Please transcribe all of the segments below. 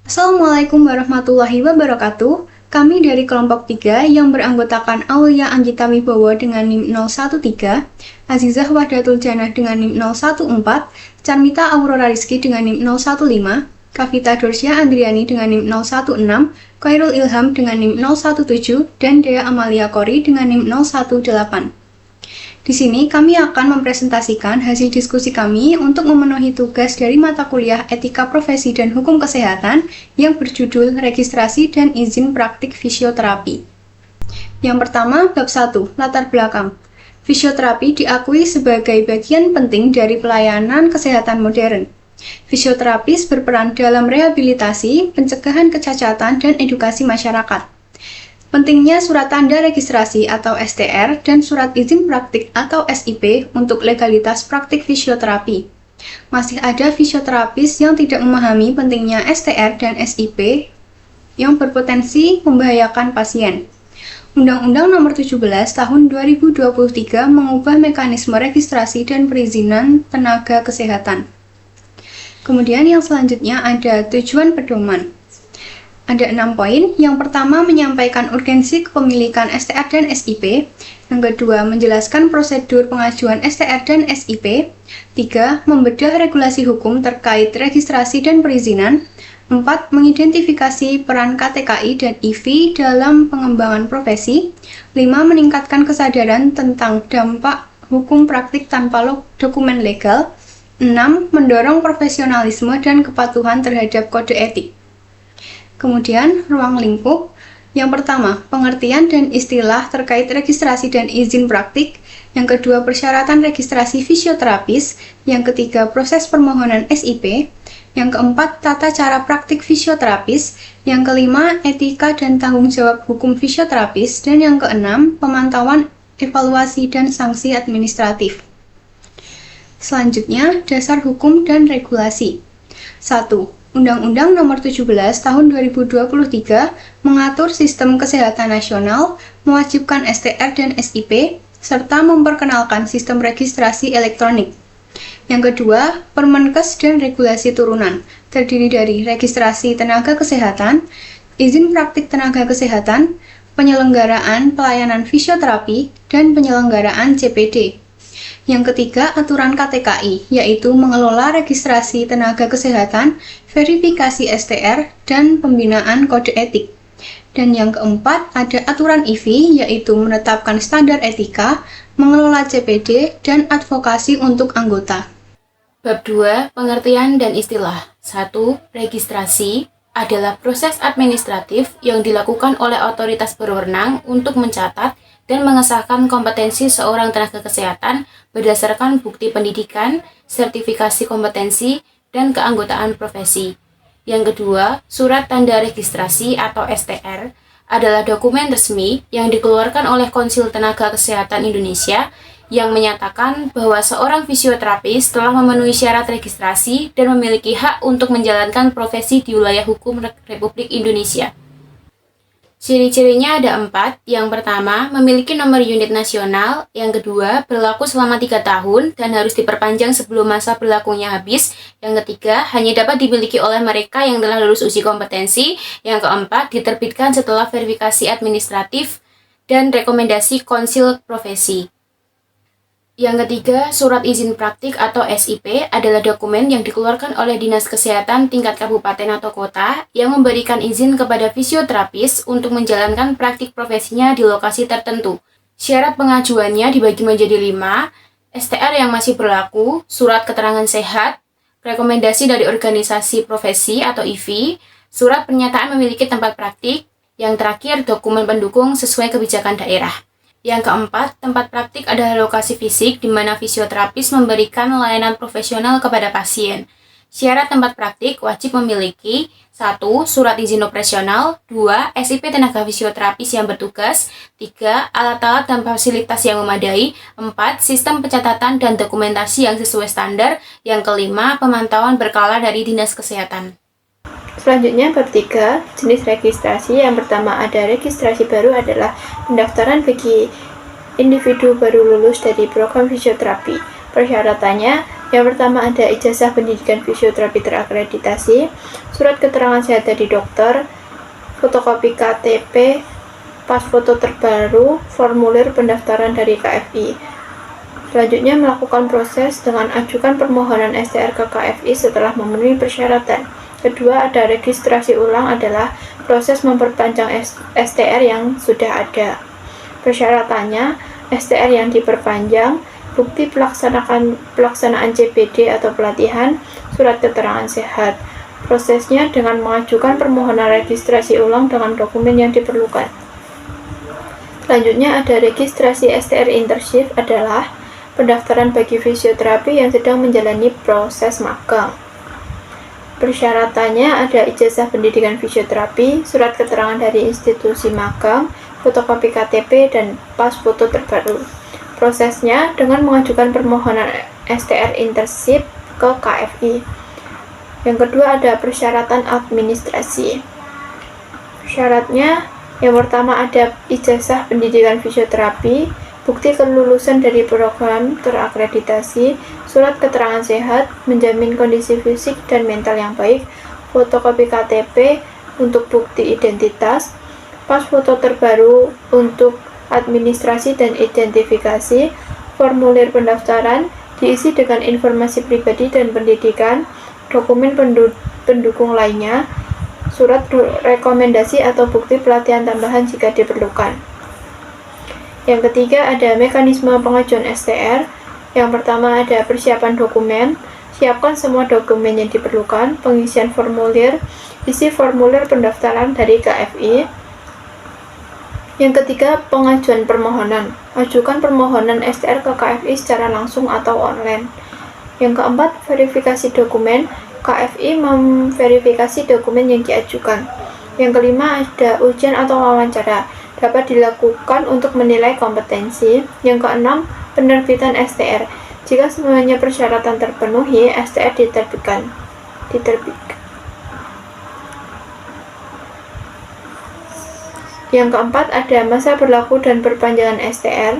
Assalamualaikum warahmatullahi wabarakatuh. Kami dari kelompok 3 yang beranggotakan Aulia Anggita Wibowo dengan NIM 013, Azizah Wahdatul Janah dengan NIM 014, Carmita Aurora Rizky dengan NIM 015, Kavita Dorsya Andriani dengan NIM 016, Khairul Ilham dengan NIM 017, dan Dea Amalia Kori dengan NIM 018. Di sini kami akan mempresentasikan hasil diskusi kami untuk memenuhi tugas dari mata kuliah Etika Profesi dan Hukum Kesehatan yang berjudul Registrasi dan Izin Praktik Fisioterapi. Yang pertama, bab 1, latar belakang. Fisioterapi diakui sebagai bagian penting dari pelayanan kesehatan modern. Fisioterapis berperan dalam rehabilitasi, pencegahan kecacatan, dan edukasi masyarakat. Pentingnya surat tanda registrasi atau STR dan surat izin praktik atau SIP untuk legalitas praktik fisioterapi. Masih ada fisioterapis yang tidak memahami pentingnya STR dan SIP yang berpotensi membahayakan pasien. Undang-Undang Nomor 17 Tahun 2023 mengubah mekanisme registrasi dan perizinan tenaga kesehatan. Kemudian yang selanjutnya ada tujuan pedoman. Ada 6 poin. Yang pertama, menyampaikan urgensi kepemilikan STR dan SIP. Yang kedua, menjelaskan prosedur pengajuan STR dan SIP. 3. Membedah regulasi hukum terkait registrasi dan perizinan. 4. Mengidentifikasi peran KTKI dan IV dalam pengembangan profesi. 5. Meningkatkan kesadaran tentang dampak hukum praktik tanpa dokumen legal. 6. Mendorong profesionalisme dan kepatuhan terhadap kode etik. Kemudian, ruang lingkup. Yang pertama, pengertian dan istilah terkait registrasi dan izin praktik. Yang kedua, persyaratan registrasi fisioterapis. Yang ketiga, proses permohonan SIP. Yang keempat, tata cara praktik fisioterapis. Yang kelima, etika dan tanggung jawab hukum fisioterapis. Dan yang keenam, pemantauan, evaluasi, dan sanksi administratif. Selanjutnya, dasar hukum dan regulasi. 1. Undang-Undang Nomor 17 Tahun 2023 mengatur sistem kesehatan nasional, mewajibkan STR dan SIP, serta memperkenalkan sistem registrasi elektronik. Yang kedua, Permenkes dan regulasi turunan, terdiri dari registrasi tenaga kesehatan, izin praktik tenaga kesehatan, penyelenggaraan pelayanan fisioterapi, dan penyelenggaraan CPD. Yang ketiga, aturan KTKI, yaitu mengelola registrasi tenaga kesehatan, verifikasi STR, dan pembinaan kode etik. Dan yang keempat, ada aturan IV, yaitu menetapkan standar etika, mengelola CPD, dan advokasi untuk anggota. Bab 2, pengertian dan istilah. 1. Registrasi adalah proses administratif yang dilakukan oleh otoritas berwenang untuk mencatat dan mengesahkan kompetensi seorang tenaga kesehatan berdasarkan bukti pendidikan, sertifikasi kompetensi, dan keanggotaan profesi. Yang kedua, surat tanda registrasi atau STR adalah dokumen resmi yang dikeluarkan oleh Konsil Tenaga Kesehatan Indonesia yang menyatakan bahwa seorang fisioterapis telah memenuhi syarat registrasi dan memiliki hak untuk menjalankan profesi di wilayah hukum Republik Indonesia. Ciri-cirinya ada 4. Yang pertama, memiliki nomor unit nasional. Yang kedua, berlaku selama 3 tahun dan harus diperpanjang sebelum masa berlakunya habis. Yang ketiga, hanya dapat dimiliki oleh mereka yang telah lulus uji kompetensi. Yang keempat, diterbitkan setelah verifikasi administratif dan rekomendasi konsil profesi. Yang ketiga, surat izin praktik atau SIP adalah dokumen yang dikeluarkan oleh Dinas Kesehatan tingkat kabupaten atau kota yang memberikan izin kepada fisioterapis untuk menjalankan praktik profesinya di lokasi tertentu. Syarat pengajuannya dibagi menjadi 5, STR yang masih berlaku, surat keterangan sehat, rekomendasi dari organisasi profesi atau IV, surat pernyataan memiliki tempat praktik, yang terakhir dokumen pendukung sesuai kebijakan daerah. Yang keempat, tempat praktik adalah lokasi fisik di mana fisioterapis memberikan layanan profesional kepada pasien. Syarat tempat praktik wajib memiliki 1. Surat izin operasional, 2. SIP tenaga fisioterapis yang bertugas, 3. Alat-alat dan fasilitas yang memadai, 4. Sistem pencatatan dan dokumentasi yang sesuai standar, yang kelima, pemantauan berkala dari Dinas Kesehatan. Selanjutnya bab 3, jenis registrasi. Yang pertama ada registrasi baru adalah pendaftaran bagi individu baru lulus dari program fisioterapi. Persyaratannya Yang pertama ada ijazah pendidikan fisioterapi terakreditasi, surat keterangan sehat dari dokter, fotokopi KTP, pas foto terbaru, formulir pendaftaran dari KFI. Selanjutnya melakukan proses dengan ajukan permohonan STR ke KFI setelah memenuhi persyaratan. Kedua ada registrasi ulang adalah proses memperpanjang STR yang sudah ada. Persyaratannya STR yang diperpanjang, bukti pelaksanaan CPD atau pelatihan, surat keterangan sehat. Prosesnya dengan mengajukan permohonan registrasi ulang dengan dokumen yang diperlukan. Selanjutnya ada registrasi STR internship adalah pendaftaran bagi fisioterapi yang sedang menjalani proses magang. Persyaratannya ada ijazah pendidikan fisioterapi, surat keterangan dari institusi magang, fotokopi KTP, dan pas foto terbaru. Prosesnya dengan mengajukan permohonan STR internship ke KFI. Yang kedua ada persyaratan administrasi. Syaratnya yang pertama ada ijazah pendidikan fisioterapi, bukti kelulusan dari program terakreditasi, surat keterangan sehat, menjamin kondisi fisik dan mental yang baik, fotokopi KTP untuk bukti identitas, pas foto terbaru untuk administrasi dan identifikasi, formulir pendaftaran diisi dengan informasi pribadi dan pendidikan, dokumen pendukung lainnya, surat rekomendasi atau bukti pelatihan tambahan jika diperlukan. Yang ketiga ada mekanisme pengajuan STR. Yang pertama ada persiapan dokumen, siapkan semua dokumen yang diperlukan, pengisian formulir, isi formulir pendaftaran dari KFI. Yang ketiga, pengajuan permohonan. Ajukan permohonan STR ke KFI secara langsung atau online. Yang keempat, verifikasi dokumen. KFI memverifikasi dokumen yang diajukan. Yang kelima, ada ujian atau wawancara. Dapat dilakukan untuk menilai kompetensi. Yang keenam, penerbitan STR. Jika semuanya persyaratan terpenuhi, STR diterbitkan. Yang keempat ada masa berlaku dan perpanjangan STR.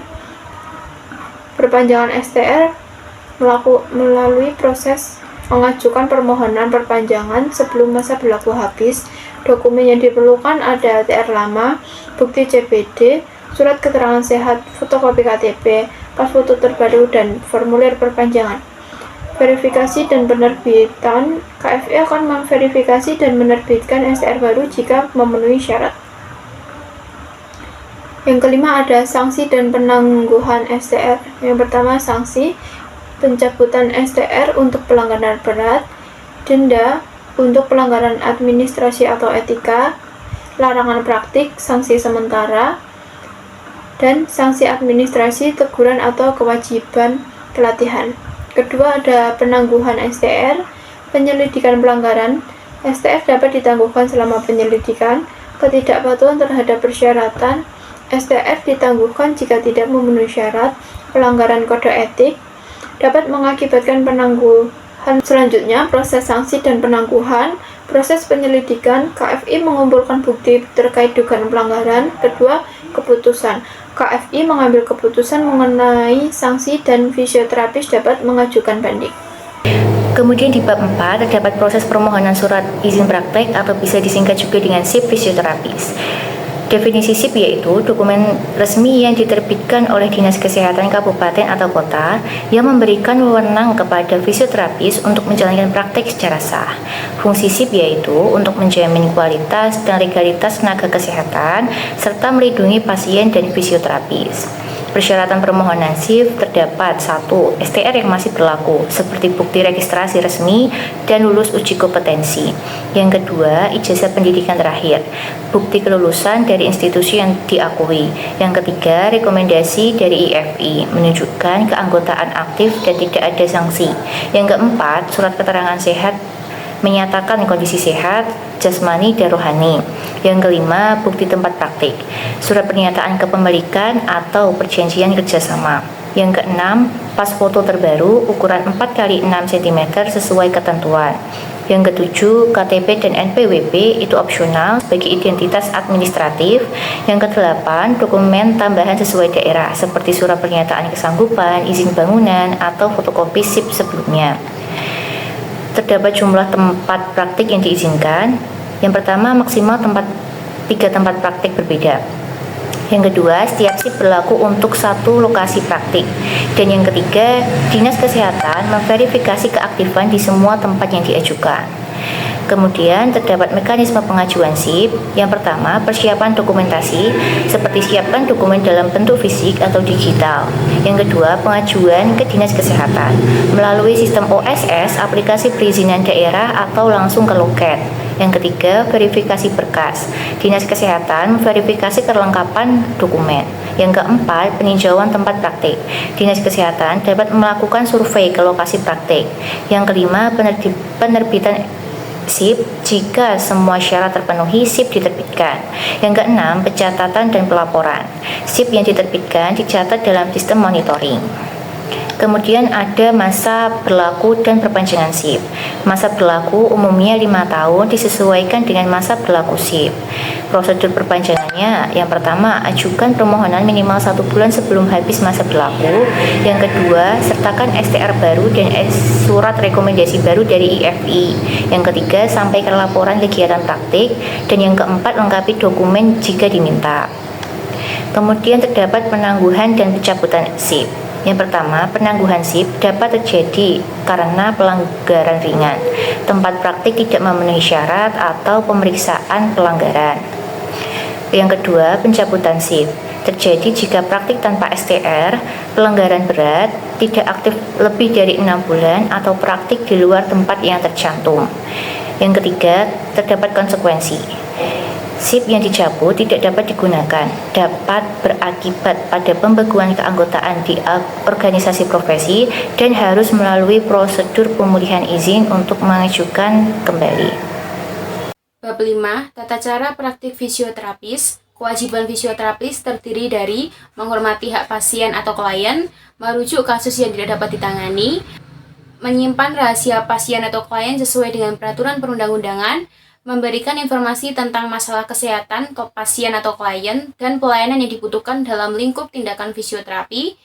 Perpanjangan STR melalui proses mengajukan permohonan perpanjangan sebelum masa berlaku habis. Dokumen yang diperlukan ada TR lama, bukti CPD, surat keterangan sehat, fotokopi KTP, pas foto terbaru, dan formulir perpanjangan. Verifikasi dan penerbitan. KFI akan memverifikasi dan menerbitkan STR baru jika memenuhi syarat. Yang kelima ada sanksi dan penangguhan STR. Yang pertama sanksi, pencabutan STR untuk pelanggaran berat, denda untuk pelanggaran administrasi atau etika, larangan praktik, sanksi sementara, dan sanksi administrasi, teguran atau kewajiban pelatihan. Kedua ada penangguhan STR, penyelidikan pelanggaran. STR dapat ditangguhkan selama penyelidikan. Ketidakpatuhan terhadap persyaratan STR ditangguhkan jika tidak memenuhi syarat. Pelanggaran kode etik dapat mengakibatkan penangguhan. Selanjutnya, proses sanksi dan penangguhan. Proses penyelidikan, KFI mengumpulkan bukti terkait dugaan pelanggaran. Kedua, keputusan. KFI mengambil keputusan mengenai sanksi dan fisioterapis dapat mengajukan banding. Kemudian di bab 4 terdapat proses permohonan surat izin praktek atau bisa disingkat juga dengan SIP fisioterapis. Definisi SIP yaitu dokumen resmi yang diterbitkan oleh Dinas Kesehatan Kabupaten atau Kota yang memberikan wewenang kepada fisioterapis untuk menjalankan praktek secara sah. Fungsi SIP yaitu untuk menjamin kualitas dan legalitas tenaga kesehatan serta melindungi pasien dan fisioterapis. Persyaratan permohonan SIP terdapat 1. STR yang masih berlaku seperti bukti registrasi resmi dan lulus uji kompetensi. Yang kedua, ijazah pendidikan terakhir, bukti kelulusan dari institusi yang diakui. Yang ketiga, rekomendasi dari IFI menunjukkan keanggotaan aktif dan tidak ada sanksi. Yang keempat, surat keterangan sehat menyatakan kondisi sehat, jasmani dan rohani. Yang kelima, bukti tempat praktik, surat pernyataan kepemilikan atau perjanjian kerjasama. Yang keenam, pas foto terbaru ukuran 4x6 cm sesuai ketentuan. Yang ketujuh, KTP dan NPWP itu opsional sebagai identitas administratif. Yang kedelapan, dokumen tambahan sesuai daerah seperti surat pernyataan kesanggupan, izin bangunan, atau fotokopi SIP sebelumnya. Terdapat jumlah tempat praktik yang diizinkan. Yang pertama, maksimal 3 tempat praktik berbeda. Yang kedua, setiap SIP berlaku untuk 1 lokasi praktik. Dan yang ketiga, Dinas Kesehatan memverifikasi keaktifan di semua tempat yang diajukan. Kemudian terdapat mekanisme pengajuan SIP. Yang pertama, persiapan dokumentasi seperti siapkan dokumen dalam bentuk fisik atau digital. Yang kedua, pengajuan ke Dinas Kesehatan melalui sistem OSS, aplikasi perizinan daerah, atau langsung ke loket. Yang ketiga, verifikasi berkas. Dinas Kesehatan memverifikasi kelengkapan dokumen. Yang keempat, peninjauan tempat praktik. Dinas Kesehatan dapat melakukan survei ke lokasi praktik. Yang kelima, penerbitan SIP. Jika semua syarat terpenuhi, SIP diterbitkan. Yang keenam, pencatatan dan pelaporan. SIP yang diterbitkan dicatat dalam sistem monitoring. Kemudian ada masa berlaku dan perpanjangan SIP. Masa berlaku umumnya 5 tahun disesuaikan dengan masa berlaku SIP. Prosedur perpanjangannya, yang pertama, ajukan permohonan minimal 1 bulan sebelum habis masa berlaku. Yang kedua, sertakan STR baru dan surat rekomendasi baru dari IFI. Yang ketiga, sampaikan laporan kegiatan praktik. Dan yang keempat, lengkapi dokumen jika diminta. Kemudian terdapat penangguhan dan pencabutan SIP. Yang pertama, penangguhan SIP dapat terjadi karena pelanggaran ringan, tempat praktik tidak memenuhi syarat, atau pemeriksaan pelanggaran. Yang kedua, pencabutan SIP terjadi jika praktik tanpa STR, pelanggaran berat, tidak aktif lebih dari 6 bulan, atau praktik di luar tempat yang tercantum. Yang ketiga, terdapat konsekuensi. SIP yang dicabut tidak dapat digunakan, dapat berakibat pada pembekuan keanggotaan di organisasi profesi, dan harus melalui prosedur pemulihan izin untuk mengajukan kembali. Bab 5. Tata cara praktik fisioterapis. Kewajiban fisioterapis terdiri dari menghormati hak pasien atau klien, merujuk kasus yang tidak dapat ditangani, menyimpan rahasia pasien atau klien sesuai dengan peraturan perundang-undangan, memberikan informasi tentang masalah kesehatan ke pasien atau klien, dan pelayanan yang dibutuhkan dalam lingkup tindakan fisioterapi.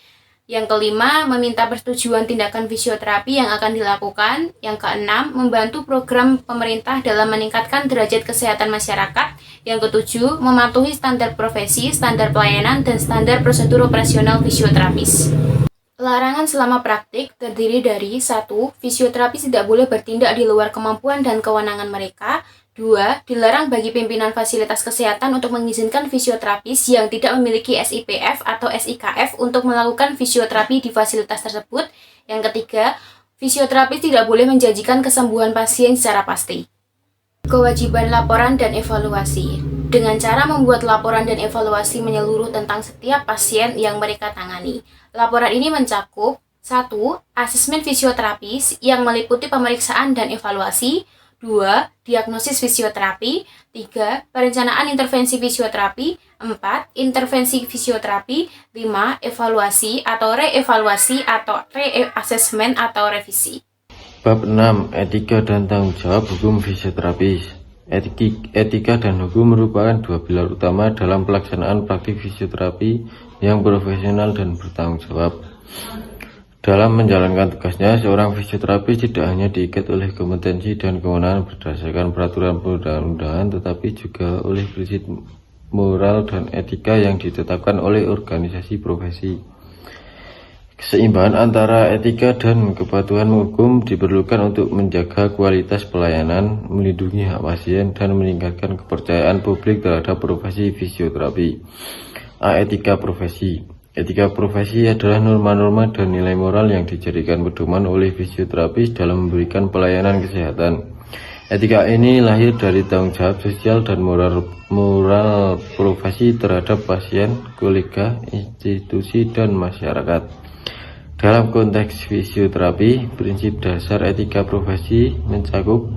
Yang kelima, meminta persetujuan tindakan fisioterapi yang akan dilakukan. Yang keenam, membantu program pemerintah dalam meningkatkan derajat kesehatan masyarakat. Yang ketujuh, mematuhi standar profesi, standar pelayanan, dan standar prosedur operasional fisioterapis. Larangan selama praktik terdiri dari 1. Fisioterapis tidak boleh bertindak di luar kemampuan dan kewenangan mereka. 2. Dilarang bagi pimpinan fasilitas kesehatan untuk mengizinkan fisioterapis yang tidak memiliki SIPF atau SIKF untuk melakukan fisioterapi di fasilitas tersebut. Yang ketiga, fisioterapis tidak boleh menjanjikan kesembuhan pasien secara pasti. Kewajiban laporan dan evaluasi. Dengan cara membuat laporan dan evaluasi menyeluruh tentang setiap pasien yang mereka tangani. Laporan ini mencakup 1. Asesmen fisioterapis yang meliputi pemeriksaan dan evaluasi. 2. Diagnosis fisioterapi. 3. Perencanaan intervensi fisioterapi. 4. Intervensi fisioterapi. 5. Evaluasi atau reevaluasi atau reassessment atau revisi. Bab 6. Etika dan tanggung jawab hukum fisioterapis. Etika dan hukum merupakan 2 pilar utama dalam pelaksanaan praktik fisioterapi yang profesional dan bertanggung jawab. Dalam menjalankan tugasnya, seorang fisioterapis tidak hanya diikat oleh kompetensi dan kewenangan berdasarkan peraturan perundang-undangan, tetapi juga oleh prinsip moral dan etika yang ditetapkan oleh organisasi profesi. Keseimbangan antara etika dan kepatuhan hukum diperlukan untuk menjaga kualitas pelayanan, melindungi hak pasien, dan meningkatkan kepercayaan publik terhadap profesi fisioterapi. Etika profesi. Etika profesi adalah norma-norma dan nilai moral yang dijadikan pedoman oleh fisioterapis dalam memberikan pelayanan kesehatan. Etika ini lahir dari tanggung jawab sosial dan moral profesi terhadap pasien, kolega, institusi, dan masyarakat. Dalam konteks fisioterapi, prinsip dasar etika profesi mencakup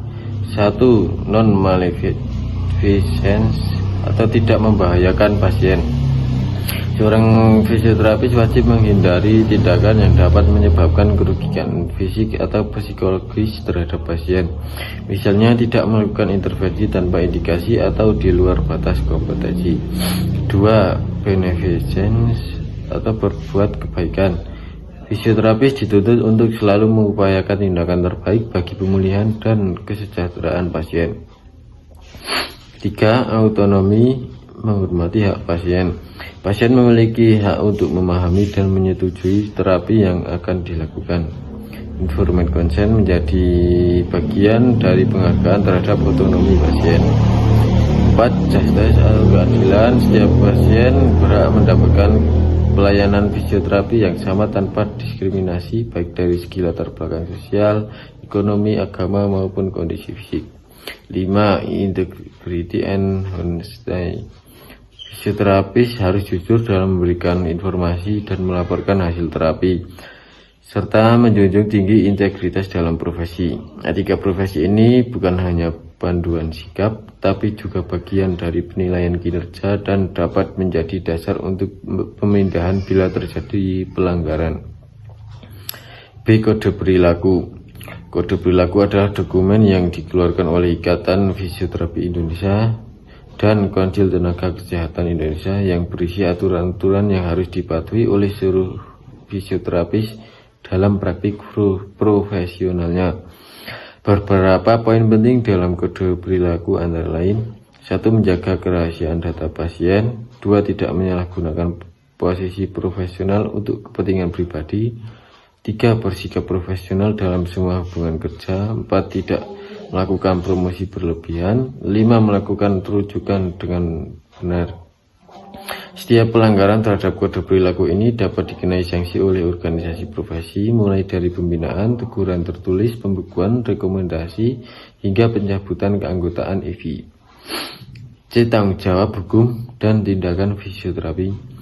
1. Non-malfeasance atau tidak membahayakan pasien. Seorang fisioterapis wajib menghindari tindakan yang dapat menyebabkan kerugian fisik atau psikologis terhadap pasien. Misalnya tidak melakukan intervensi tanpa indikasi atau di luar batas kompetensi. 2. Beneficence atau berbuat kebaikan. Fisioterapis dituntut untuk selalu mengupayakan tindakan terbaik bagi pemulihan dan kesejahteraan pasien. 3. Autonomi, menghormati hak pasien. Pasien memiliki hak untuk memahami dan menyetujui terapi yang akan dilakukan. Informed consent menjadi bagian dari penghargaan terhadap otonomi pasien. 4. Justice atau keadilan. Setiap pasien berhak mendapatkan pelayanan fisioterapi yang sama tanpa diskriminasi baik dari segi latar belakang sosial, ekonomi, agama maupun kondisi fisik. 5. Integrity and honesty. Fisioterapis harus jujur dalam memberikan informasi dan melaporkan hasil terapi, serta menjunjung tinggi integritas dalam profesi. Etika profesi ini bukan hanya panduan sikap, tapi juga bagian dari penilaian kinerja dan dapat menjadi dasar untuk pemindahan bila terjadi pelanggaran. B. Kode perilaku. Kode perilaku adalah dokumen yang dikeluarkan oleh Ikatan Fisioterapi Indonesia dan Konsil Tenaga Kesehatan Indonesia yang berisi aturan-aturan yang harus dipatuhi oleh seluruh fisioterapis dalam praktik profesionalnya. Beberapa poin penting dalam kode perilaku antara lain: 1. Menjaga kerahasiaan data pasien. 2. Tidak menyalahgunakan posisi profesional untuk kepentingan pribadi. 3. Bersikap profesional dalam semua hubungan kerja. 4. Tidak melakukan promosi berlebihan. 5. Melakukan rujukan dengan benar. Setiap pelanggaran terhadap kode perilaku ini dapat dikenai sanksi oleh organisasi profesi, mulai dari pembinaan, teguran tertulis, pembekuan, rekomendasi, hingga pencabutan keanggotaan EVI. C. Tanggung jawab hukum dan tindakan fisioterapi.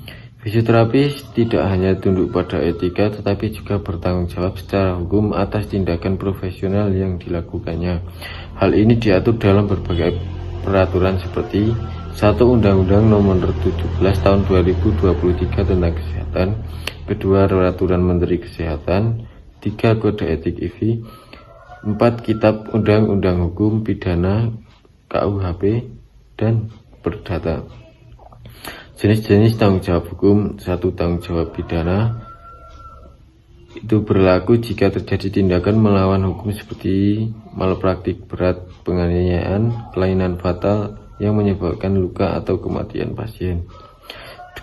Fisioterapis tidak hanya tunduk pada etika, tetapi juga bertanggung jawab secara hukum atas tindakan profesional yang dilakukannya. Hal ini diatur dalam berbagai peraturan seperti 1. Undang-Undang Nomor 17 Tahun 2023 tentang Kesehatan. 2. Peraturan Menteri Kesehatan. 3. Kode Etik IFI. 4. Kitab Undang-Undang Hukum Pidana KUHP dan Perdata. Jenis-jenis tanggung jawab hukum. 1. Tanggung jawab pidana. Itu berlaku jika terjadi tindakan melawan hukum seperti malpraktik berat, penganiayaan, kelainan fatal yang menyebabkan luka atau kematian pasien.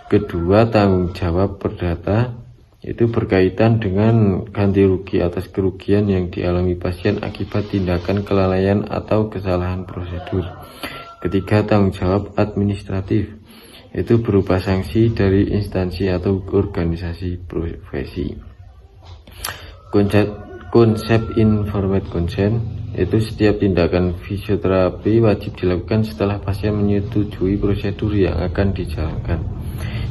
Kedua, tanggung jawab perdata, itu berkaitan dengan ganti rugi atas kerugian yang dialami pasien akibat tindakan kelalaian atau kesalahan prosedur. Ketiga, tanggung jawab administratif, itu berupa sanksi dari instansi atau organisasi profesi. Konsep informed consent, itu setiap tindakan fisioterapi wajib dilakukan setelah pasien menyetujui prosedur yang akan dijalankan.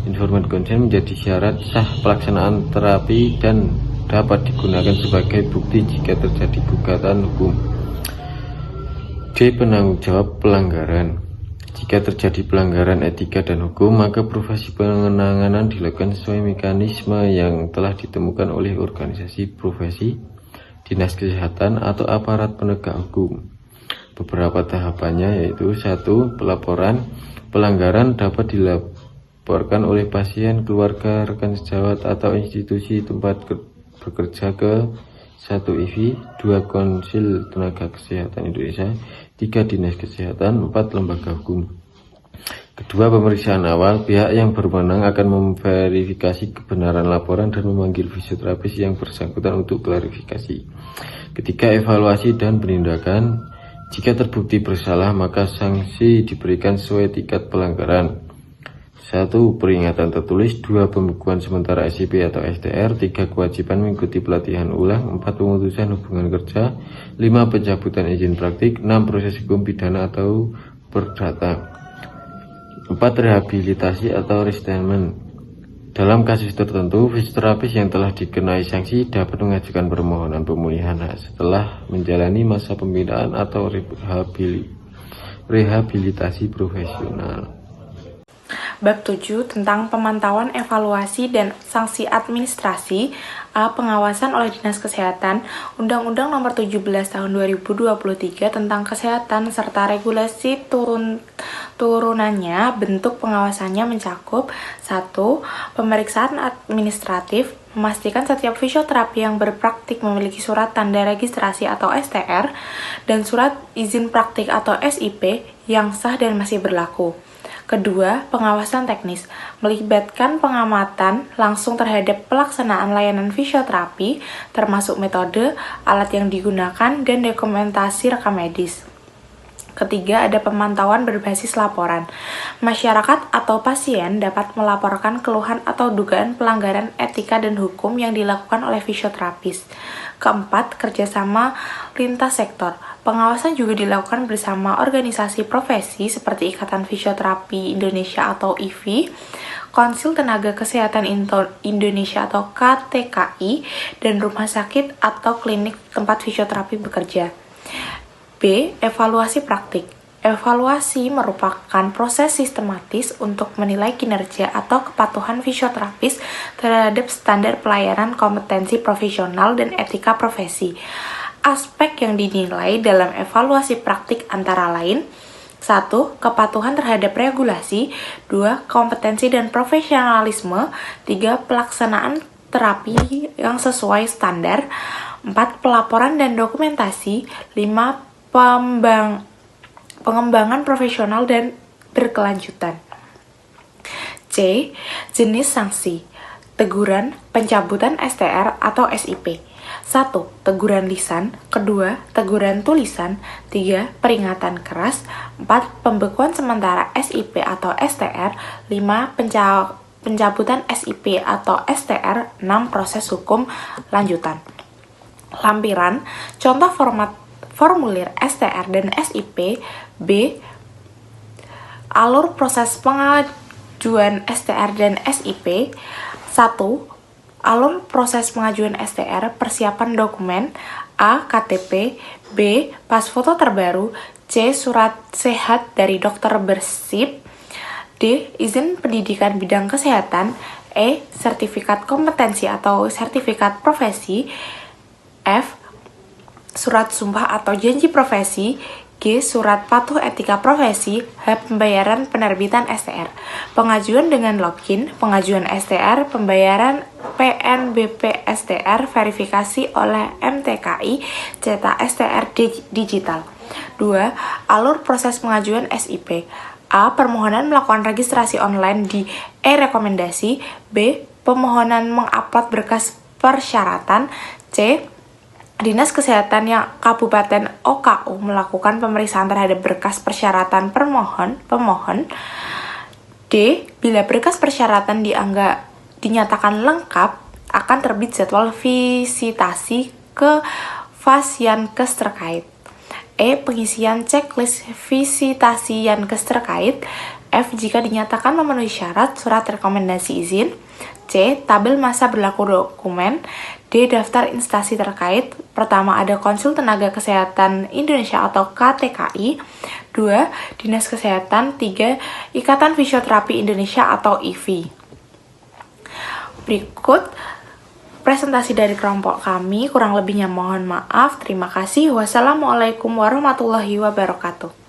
Informed consent menjadi syarat sah pelaksanaan terapi dan dapat digunakan sebagai bukti jika terjadi gugatan hukum. D. Penanggung jawab pelanggaran. Jika terjadi pelanggaran etika dan hukum, maka profesi penanganan dilakukan sesuai mekanisme yang telah ditemukan oleh organisasi profesi, dinas kesehatan, atau aparat penegak hukum. Beberapa tahapannya yaitu 1. Pelaporan. Pelanggaran dapat dilaporkan oleh pasien, keluarga, rekan sejawat, atau institusi tempat bekerja ke 1. IFI, 2. Konsil Tenaga Kesehatan Indonesia, 3. Dinas Kesehatan, 4. Lembaga hukum. Kedua, pemeriksaan awal. Pihak yang berwenang akan memverifikasi kebenaran laporan dan memanggil fisioterapis yang bersangkutan untuk klarifikasi. Ketiga, evaluasi dan penindakan. Jika terbukti bersalah, maka sanksi diberikan sesuai tingkat pelanggaran. 1. Peringatan tertulis. 2. Pembekuan sementara SIP atau STR. 3. Kewajiban mengikuti pelatihan ulang. 4. Pemutusan hubungan kerja. 5. Pencabutan izin praktik. 6. Proses hukum pidana atau perdata. 4. Rehabilitasi atau restatement. Dalam kasus tertentu, fisioterapis yang telah dikenai sanksi dapat mengajukan permohonan pemulihan hak setelah menjalani masa pembinaan atau rehabilitasi profesional. Bab 7 tentang pemantauan, evaluasi, dan sanksi administrasi. A. Pengawasan oleh Dinas Kesehatan. Undang-Undang Nomor 17 Tahun 2023 tentang Kesehatan serta regulasi turunannya. Bentuk pengawasannya mencakup 1. Pemeriksaan administratif, memastikan setiap fisioterapi yang berpraktik memiliki surat tanda registrasi atau STR dan surat izin praktik atau SIP yang sah dan masih berlaku. Kedua, pengawasan teknis, melibatkan pengamatan langsung terhadap pelaksanaan layanan fisioterapi, termasuk metode, alat yang digunakan, dan dokumentasi rekam medis. Ketiga, ada pemantauan berbasis laporan. Masyarakat atau pasien dapat melaporkan keluhan atau dugaan pelanggaran etika dan hukum yang dilakukan oleh fisioterapis. Keempat, kerjasama lintas sektor. Pengawasan juga dilakukan bersama organisasi profesi seperti Ikatan Fisioterapi Indonesia atau IFI, Konsil Tenaga Kesehatan Indonesia atau KTKI, dan rumah sakit atau klinik tempat fisioterapi bekerja. B. Evaluasi praktik. Evaluasi merupakan proses sistematis untuk menilai kinerja atau kepatuhan fisioterapis terhadap standar pelayanan, kompetensi profesional, dan etika profesi. Aspek yang dinilai dalam evaluasi praktik antara lain: 1. Kepatuhan terhadap regulasi. 2. Kompetensi dan profesionalisme. 3. Pelaksanaan terapi yang sesuai standar. 4. Pelaporan dan dokumentasi. 5. Pengembangan profesional dan berkelanjutan. C. Jenis sanksi. Teguran, pencabutan STR atau SIP. 1. Teguran lisan. 2. Teguran tulisan. 3. Peringatan keras. 4. Pembekuan sementara SIP atau STR. 5. Pencabutan SIP atau STR. 6. Proses hukum lanjutan. Lampiran. Contoh formulir STR dan SIP. B. Alur proses pengajuan STR dan SIP. 1. Alur proses pengajuan STR, persiapan dokumen. A. KTP. B. Pas foto terbaru. C. Surat sehat dari dokter bersip. D. Izin pendidikan bidang kesehatan. E. Sertifikat kompetensi atau sertifikat profesi. F. Surat sumpah atau janji profesi. G. Surat patuh etika profesi. H. Pembayaran penerbitan STR. Pengajuan dengan login, pengajuan STR, pembayaran PNBP STR, verifikasi oleh MTKI, cetak STR digital. 2. Alur proses pengajuan SIP. A. Permohonan melakukan registrasi online di e-rekomendasi. B. Pemohonan mengupload berkas persyaratan. C. Dinas Kesehatan yang Kabupaten OKU melakukan pemeriksaan terhadap berkas persyaratan pemohon. D. Bila berkas persyaratan dinyatakan lengkap, akan terbit jadwal visitasi ke Fasyankes terkait. E. Pengisian checklist visitasi Yankes terkait. F. Jika dinyatakan memenuhi syarat surat rekomendasi izin. C. Tabel masa berlaku dokumen. D. Daftar instansi terkait. Pertama ada Konsul Tenaga Kesehatan Indonesia atau KTKI. 2. Dinas Kesehatan. 3. Ikatan Fisioterapi Indonesia atau IFI. Berikut presentasi dari kelompok kami. Kurang lebihnya mohon maaf. Terima kasih. Wassalamualaikum warahmatullahi wabarakatuh.